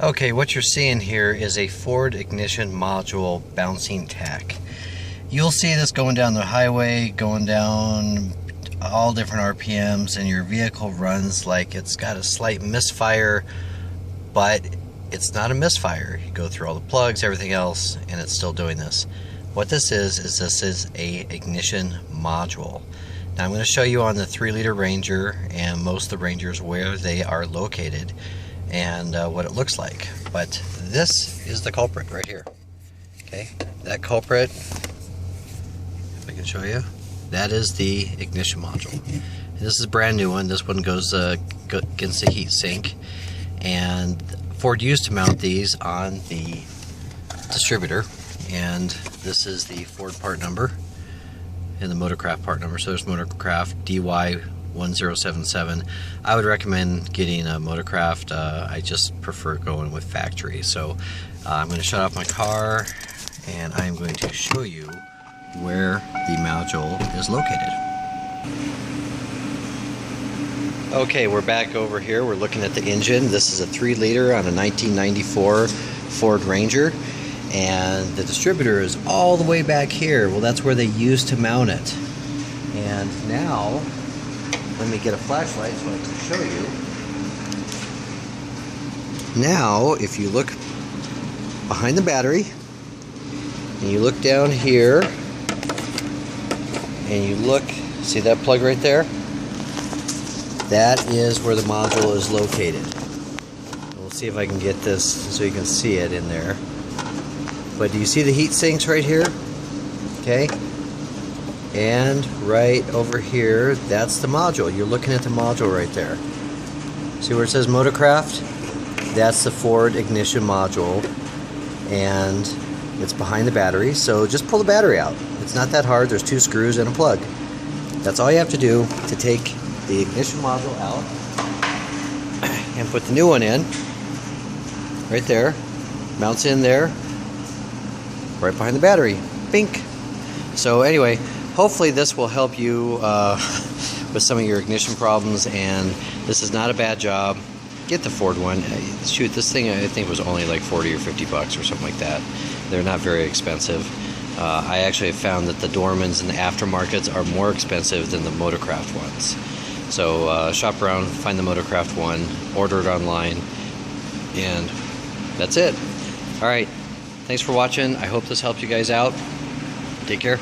Okay, what you're seeing here is a Ford ignition module bouncing tach. You'll see this going down the highway, going down all different RPMs, and your vehicle runs like it's got a slight misfire, but it's not a misfire. You go through all the plugs, everything else, and it's still doing this. What this is this is a ignition module. Now I'm going to show you on the 3-liter Ranger and most of the Rangers where they are located and what it looks like. But this is the culprit right here. Okay, that culprit, if I can show you, that is the ignition module. And this is a brand new one. This one goes against the heat sink, and Ford used to mount these on the distributor, and this is the Ford part number and the Motorcraft part number. So there's Motorcraft DY1077. I would recommend getting a Motorcraft. I just prefer going with factory. So I'm going to shut off my car and I'm going to show you where the module is located. Okay, we're back over here. We're looking at the engine. This is a 3-liter on a 1994 Ford Ranger, and the distributor is all the way back here. Well, that's where they used to mount it. And now, let me get a flashlight so I can show you. Now, if you look behind the battery, and you look down here, and you look, see that plug right there? That is where the module is located. We'll see if I can get this so you can see it in there. But do you see the heat sinks right here? Okay. And right over here, that's the module. You're looking at the module right there. See where it says Motorcraft? That's the Ford ignition module, and it's behind the battery. So just pull the battery out. It's not that hard. There's 2 screws and a plug. That's all you have to do to take the ignition module out and put the new one in right there. Mounts in there right behind the battery. Bink. So anyway, hopefully this will help you with some of your ignition problems, and this is not a bad job. Get the Ford one. Shoot, this thing I think was only like 40 or 50 bucks or something like that. They're not very expensive. I actually found that the Dormans and the aftermarkets are more expensive than the Motorcraft ones. So shop around, find the Motorcraft one, order it online, and that's it. Alright, thanks for watching. I hope this helped you guys out. Take care.